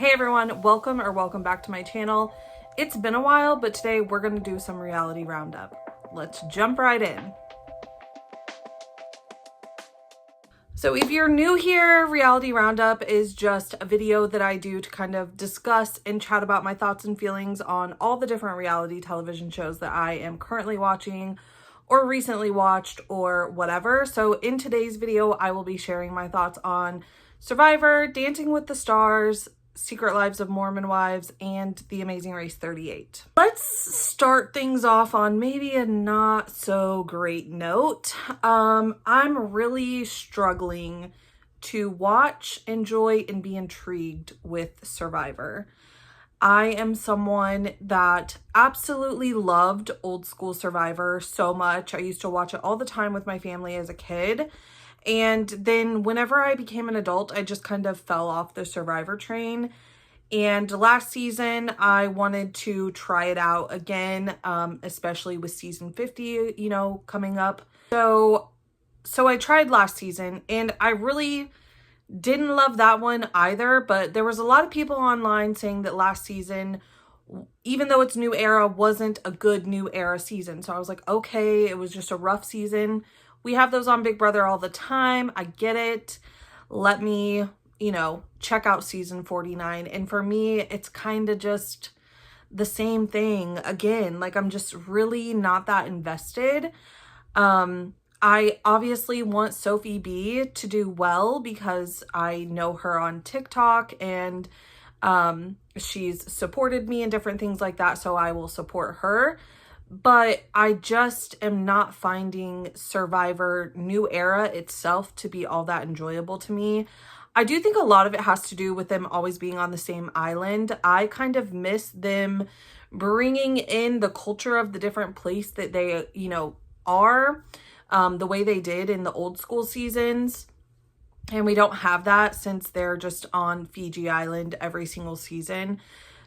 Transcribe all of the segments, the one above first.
Hey everyone, welcome back to my channel. It's been a while, but today we're gonna do some reality roundup. Let's jump right in. So if you're new here, Reality Roundup is just a video that I do to kind of discuss and chat about my thoughts and feelings on all the different reality television shows that I am currently watching or recently watched or whatever. So in today's video, I will be sharing my thoughts on Survivor, Dancing with the Stars, Secret Lives of Mormon Wives, and The Amazing Race 38. Let's start things off on maybe a not so great note. I'm really struggling to watch, enjoy, and be intrigued with Survivor. I am someone that absolutely loved old school Survivor so much. I used to watch it all the time with my family as a kid. And then whenever I became an adult, I just kind of fell off the Survivor train. And last season, I wanted to try it out again, especially with season 50, coming up. So I tried last season and I really didn't love that one either, but there was a lot of people online saying that last season, even though it's new era, wasn't a good new era season. So I was like, okay, it was just a rough season. We have those on Big Brother all the time. I get it. Let me, check out season 49. And for me, it's kind of just the same thing again. Like, I'm just really not that invested. I obviously want Sophie B to do well because I know her on TikTok and she's supported me and different things like that. So I will support her. But I just am not finding Survivor New Era itself to be all that enjoyable to me. I do think a lot of it has to do with them always being on the same island. I kind of miss them bringing in the culture of the different place that they, are, the way they did in the old school seasons. And we don't have that since they're just on Fiji Island every single season.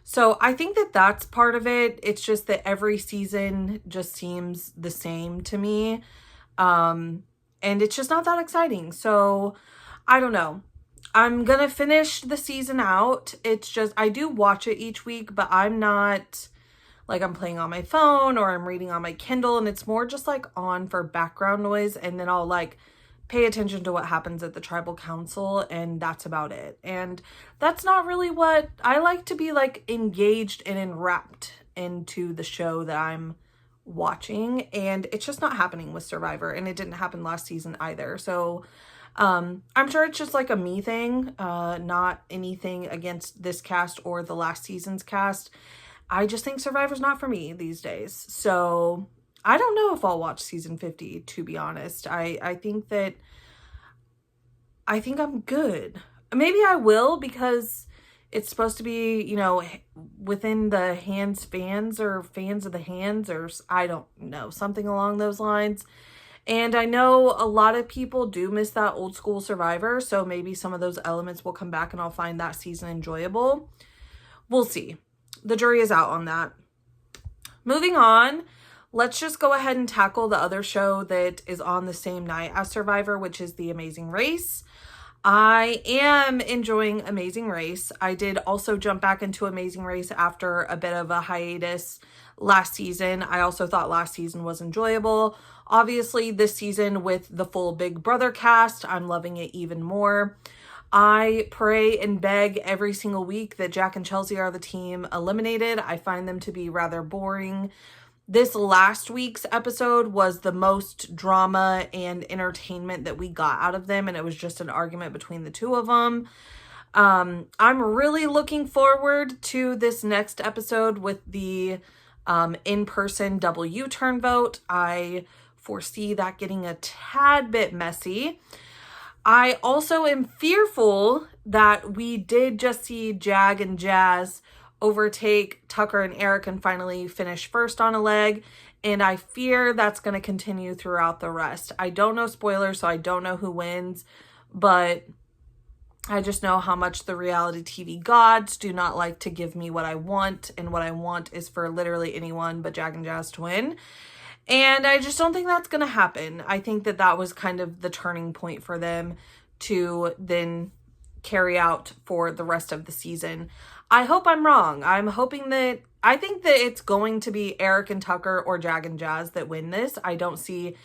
So I think that that's part of it. It's just that every season just seems the same to me. And it's just not that exciting. So I don't know. I'm going to finish the season out. It's just, I do watch it each week, but I'm not like I'm playing on my phone or I'm reading on my Kindle, and it's more just like on for background noise. And then I'll like pay attention to what happens at the tribal council, and that's about it. And that's not really what I like to be like engaged and enwrapped into the show that I'm watching, and it's just not happening with Survivor, and it didn't happen last season either. So I'm sure it's just like a me thing, not anything against this cast or the last season's cast. I just think Survivor's not for me these days. So I don't know if I'll watch season 50, to be honest. I think I'm good. Maybe I will because it's supposed to be, within the fans of the hands, or I don't know, something along those lines. And I know a lot of people do miss that old school Survivor. So maybe some of those elements will come back and I'll find that season enjoyable. We'll see. The jury is out on that. Moving on. Let's just go ahead and tackle the other show that is on the same night as Survivor, which is The Amazing Race. I am enjoying Amazing Race. I did also jump back into Amazing Race after a bit of a hiatus last season. I also thought last season was enjoyable. Obviously, this season with the full Big Brother cast, I'm loving it even more. I pray and beg every single week that Jack and Chelsea are the team eliminated. I find them to be rather boring. This last week's episode was the most drama and entertainment that we got out of them, and it was just an argument between the two of them. I'm really looking forward to this next episode with the in-person double U-turn vote. I foresee that getting a tad bit messy. I also am fearful that we did just see Jag and Jazz overtake Tucker and Eric and finally finish first on a leg. And I fear that's going to continue throughout the rest. I don't know spoilers, so I don't know who wins, but I just know how much the reality TV gods do not like to give me what I want. And what I want is for literally anyone but Jag and Jazz to win. And I just don't think that's going to happen. I think that was kind of the turning point for them to then carry out for the rest of the season. I hope I'm wrong. I think that it's going to be Eric and Tucker or Jag and Jazz that win this. I don't see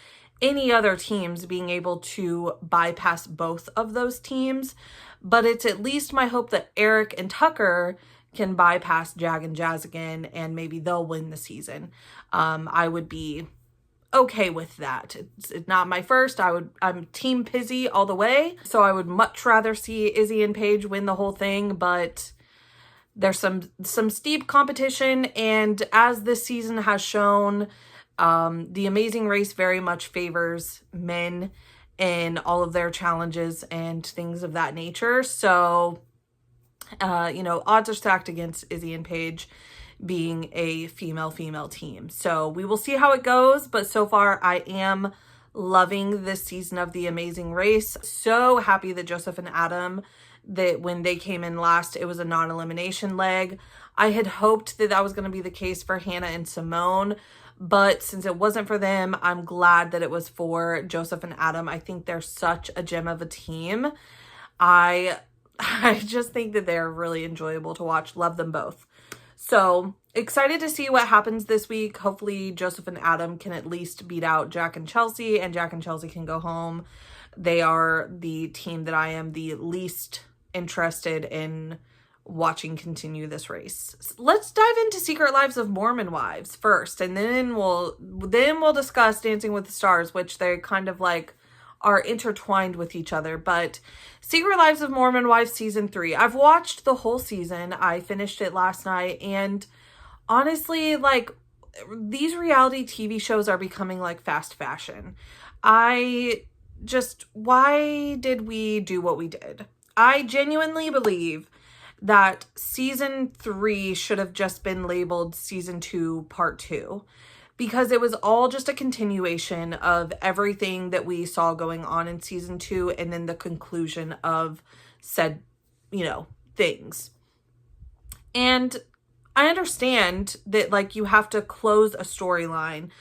any other teams being able to bypass both of those teams, but it's at least my hope that Eric and Tucker can bypass Jag and Jazz again, and maybe they'll win the season. I would be okay with that. It's not my first. I'm team Pizzy all the way, so I would much rather see Izzy and Paige win the whole thing, but there's some steep competition, and as this season has shown, the Amazing Race very much favors men in all of their challenges and things of that nature. So, odds are stacked against Izzy and Paige being a female team. So we will see how it goes, but so far I am loving this season of The Amazing Race. So happy that Joseph and Adam, that when they came in last, it was a non-elimination leg. I had hoped that that was going to be the case for Hannah and Simone, but since it wasn't for them, I'm glad that it was for Joseph and Adam. I think they're such a gem of a team. I just think that they're really enjoyable to watch. Love them both. So excited to see what happens this week. Hopefully Joseph and Adam can at least beat out Jack and Chelsea, and Jack and Chelsea can go home. They are the team that I am the least interested in watching continue this race. Let's dive into Secret Lives of Mormon Wives first, and then we'll discuss Dancing with the Stars, which they kind of like are intertwined with each other. But Secret Lives of Mormon Wives season 3, I've watched the whole season. I finished it last night, and honestly, like, these reality TV shows are becoming like fast fashion. Why did we do what we did? I genuinely believe that season 3 should have just been labeled season 2 part 2, because it was all just a continuation of everything that we saw going on in season 2, and then the conclusion of said, things. And I understand that, like, you have to close a storyline,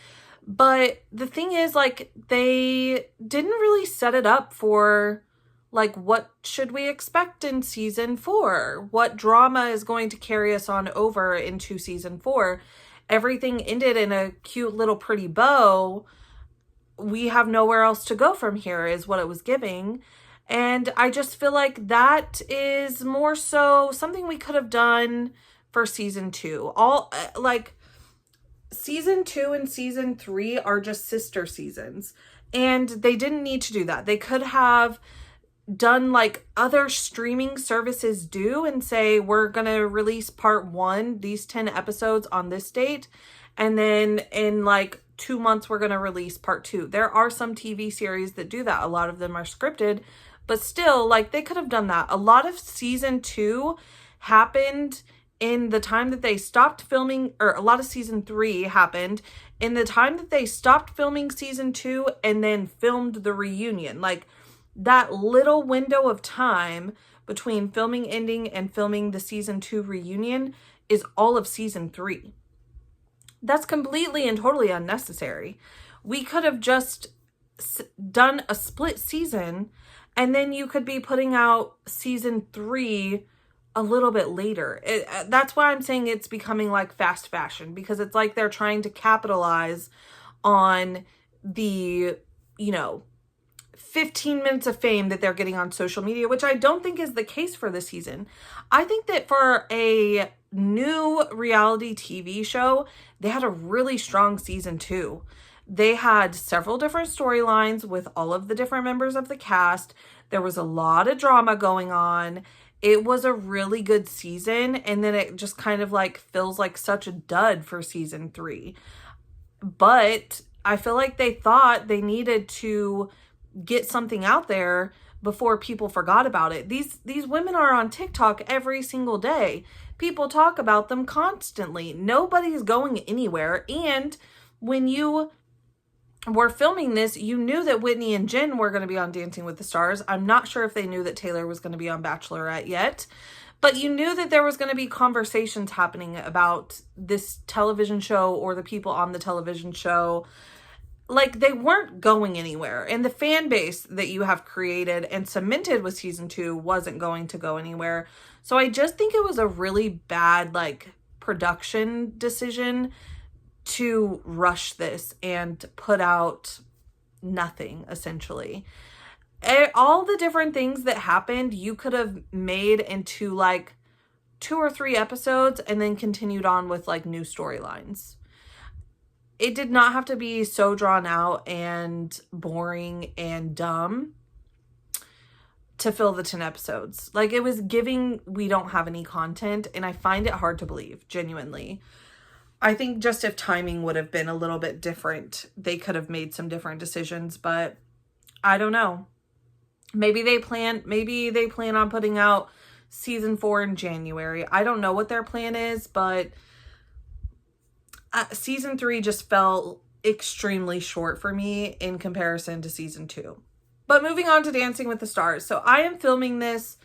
but the thing is, like, they didn't really set it up for, like, what should we expect in season 4? What drama is going to carry us on over into season 4? Everything ended in a cute little pretty bow. We have nowhere else to go from here is what it was giving. And I just feel like that is more so something we could have done for season 2. Season 2 and season 3 are just sister seasons, and they didn't need to do that. They could have done like other streaming services do and say, we're gonna release part 1, these 10 episodes on this date, and then in like 2 months we're gonna release part 2. There are some TV series that do that. A lot of them are scripted, but still, like, they could have done that. A lot of season 2 happened in the time that they stopped filming, or a lot of season 3 happened in the time that they stopped filming season 2 and then filmed the reunion. Like, that little window of time between filming ending and filming the season 2 reunion is all of season 3. That's completely and totally unnecessary. We could have just done a split season, and then you could be putting out season 3 a little bit later. That's why I'm saying it's becoming like fast fashion, because it's like they're trying to capitalize on the, 15 minutes of fame that they're getting on social media, which I don't think is the case for this season. I think that for a new reality TV show, they had a really strong season 2. They had several different storylines with all of the different members of the cast. There was a lot of drama going on. It was a really good season, and then it just kind of like feels like such a dud for season 3. But I feel like they thought they needed to get something out there before people forgot about it. These women are on TikTok every single day. People talk about them constantly. Nobody's going anywhere. And when you were filming this, you knew that Whitney and Jen were going to be on Dancing with the Stars. I'm not sure if they knew that Taylor was going to be on Bachelorette yet, but you knew that there was going to be conversations happening about this television show or the people on the television show. like, they weren't going anywhere. And the fan base that you have created and cemented with season 2 wasn't going to go anywhere. So I just think it was a really bad, like, production decision to rush this and put out nothing, essentially. All the different things that happened, you could have made into, like, 2 or 3 episodes and then continued on with, like, new storylines. It did not have to be so drawn out and boring and dumb to fill the 10 episodes. Like, it was giving we don't have any content, and I find it hard to believe, genuinely. I think just if timing would have been a little bit different, they could have made some different decisions, but I don't know. Maybe they plan on putting out season 4 in January. I don't know what their plan is, but season 3 just felt extremely short for me in comparison to season 2. But moving on to Dancing with the Stars. So I am filming this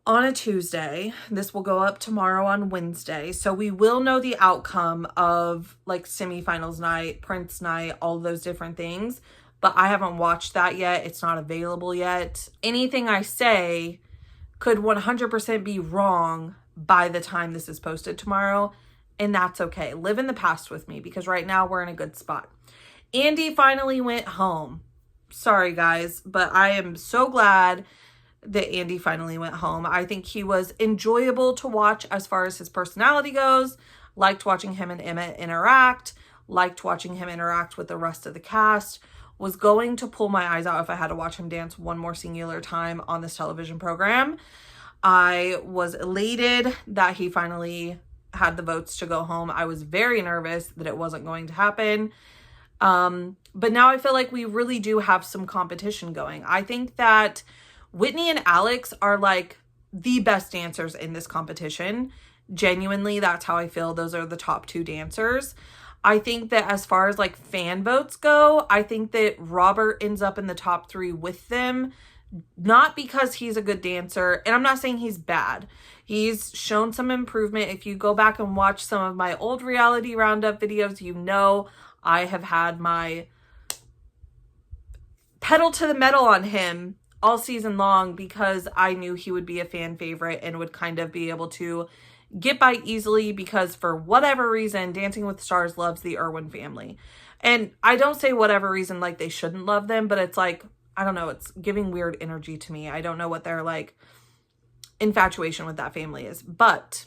on a Tuesday. This will go up tomorrow on Wednesday. So we will know the outcome of, like, semifinals night, Prince night, all those different things. But I haven't watched that yet. It's not available yet. Anything I say could 100% be wrong by the time this is posted tomorrow. And that's okay. Live in the past with me, because right now we're in a good spot. Andy finally went home. Sorry, guys, but I am so glad that Andy finally went home. I think he was enjoyable to watch as far as his personality goes. Liked watching him and Emmett interact. Liked watching him interact with the rest of the cast. Was going to pull my eyes out if I had to watch him dance one more singular time on this television program. I was elated that he finally had the votes to go home. I was very nervous that it wasn't going to happen. But now I feel like we really do have some competition going. I think that Whitney and Alex are, like, the best dancers in this competition. Genuinely, that's how I feel. Those are the top 2 dancers. I think that as far as, like, fan votes go, I think that Robert ends up in the top 3 with them. Not because he's a good dancer, and I'm not saying he's bad. He's shown some improvement. If you go back and watch some of my old reality roundup videos, you know I have had my pedal to the metal on him all season long, because I knew he would be a fan favorite and would kind of be able to get by easily, because for whatever reason, Dancing with the Stars loves the Irwin family. And I don't say whatever reason like they shouldn't love them, but it's like, I don't know, it's giving weird energy to me. I don't know what their, like, infatuation with that family is. But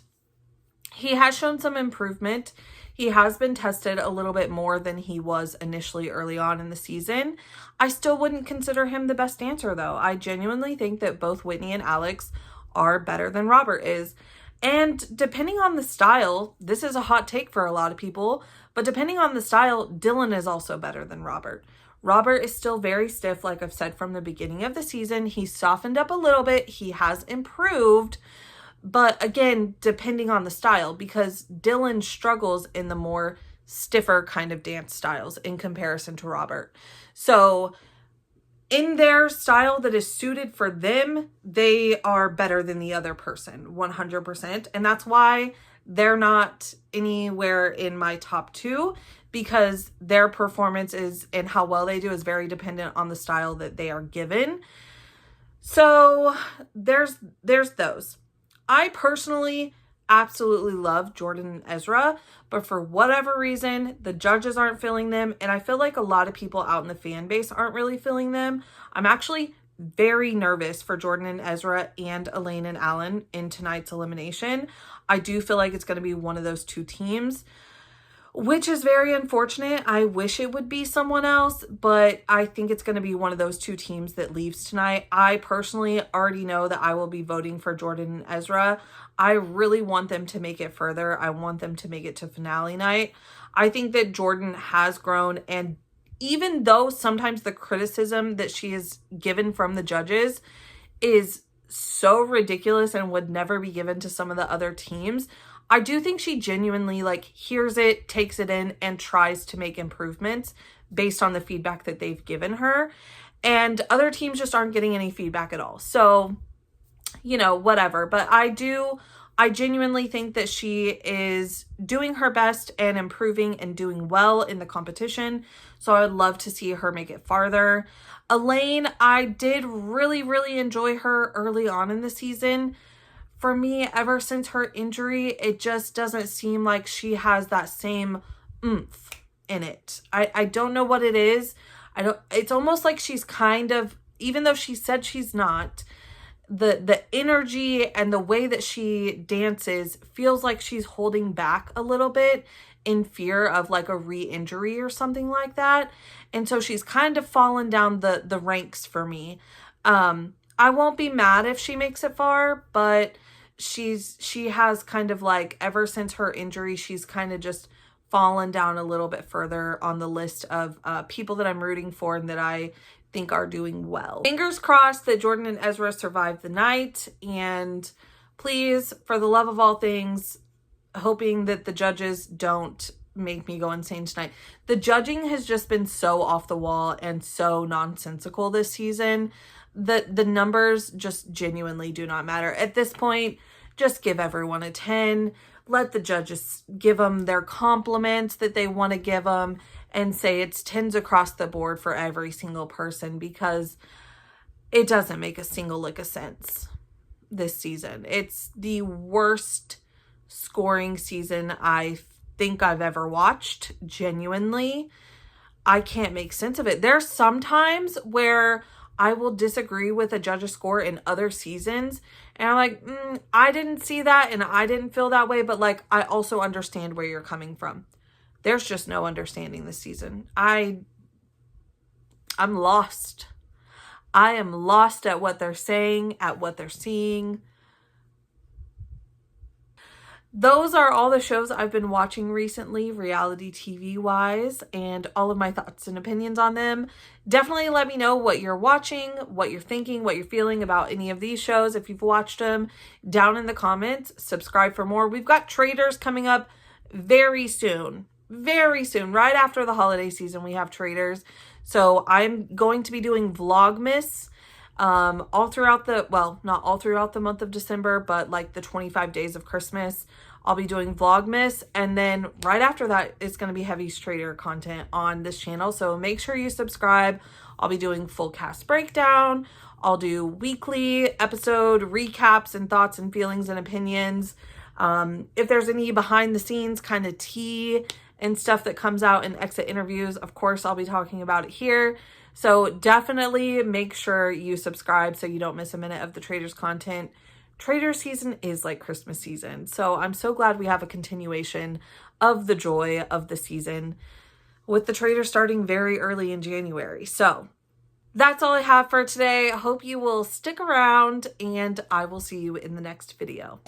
he has shown some improvement. He has been tested a little bit more than he was initially early on in the season. I still wouldn't consider him the best dancer, though. I genuinely think that both Whitney and Alex are better than Robert is. And depending on the style, this is a hot take for a lot of people, but depending on the style, Dylan is also better than Robert. Robert is still very stiff, like I've said from the beginning of the season. He's softened up a little bit. He has improved. But again, depending on the style, because Dylan struggles in the more stiffer kind of dance styles in comparison to Robert. So in their style that is suited for them, they are better than the other person, 100%. And that's why they're not anywhere in my top 2, because their performance is, and how well they do, is very dependent on the style that they are given. So there's those. I personally absolutely love Jordan and Ezra, but for whatever reason, the judges aren't feeling them, and I feel like a lot of people out in the fan base aren't really feeling them. I'm actually very nervous for Jordan and Ezra and Elaine and Alan in tonight's elimination. I do feel like it's going to be one of those 2 teams, which is very unfortunate. I wish it would be someone else, but I think it's going to be one of those 2 teams that leaves tonight. I personally already know that I will be voting for Jordan and Ezra. I really want them to make it further. I want them to make it to finale night. I think that Jordan has grown, and even though sometimes the criticism that she is given from the judges is so ridiculous and would never be given to some of the other teams, I do think she genuinely, like, hears it, takes it in, and tries to make improvements based on the feedback that they've given her. And other teams just aren't getting any feedback at all. So, you know, whatever. But I do I genuinely think that she is doing her best and improving and doing well in the competition. So I would love to see her make it farther. Elaine, I did really, really enjoy her early on in the season. For me, ever since her injury, it just doesn't seem like she has that same oomph in it. I don't know what it is. It's almost like she's kind of, even though she said she's not, the energy and the way that she dances feels like she's holding back a little bit in fear of like a re-injury or something like that. And so she's kind of fallen down the ranks for me. I won't be mad if she makes it far, but she has kind of like, ever since her injury, she's kind of just fallen down a little bit further on the list of people that I'm rooting for and that I think are doing well. Fingers crossed that Jordan and Ezra survive the night, and please, for the love of all things, hoping that the judges don't make me go insane tonight. The judging has just been so off the wall and so nonsensical this season that the numbers just genuinely do not matter. At this point, just give everyone a 10. Let the judges give them their compliments that they want to give them, and say it's 10s across the board for every single person, because it doesn't make a single lick of sense this season. It's the worst scoring season I think I've ever watched. Genuinely, I can't make sense of it. There's some times where I will disagree with a judge's score in other seasons, and I'm like, I didn't see that and I didn't feel that way, but like, I also understand where you're coming from. There's just no understanding this season. I'm lost. I am lost at what they're saying, at what they're seeing. Those are all the shows I've been watching recently, reality TV wise, and all of my thoughts and opinions on them. Definitely let me know what you're watching, what you're thinking, what you're feeling about any of these shows. If you've watched them, down in the comments. Subscribe for more. We've got Traitors coming up very soon. Very soon, right after the holiday season, we have Traitors. So I'm going to be doing Vlogmas all throughout the, well, not all throughout the month of December, but like the 25 days of Christmas, I'll be doing Vlogmas. And then right after that, it's going to be heavy Traitor content on this channel. So make sure you subscribe. I'll be doing full cast breakdown. I'll do weekly episode recaps and thoughts and feelings and opinions. If there's any behind the scenes kind of tea and stuff that comes out in exit interviews, of course, I'll be talking about it here. So definitely make sure you subscribe so you don't miss a minute of the Traitors content. Traitor season is like Christmas season. So I'm so glad we have a continuation of the joy of the season, with the Traitors starting very early in January. So that's all I have for today. I hope you will stick around, and I will see you in the next video.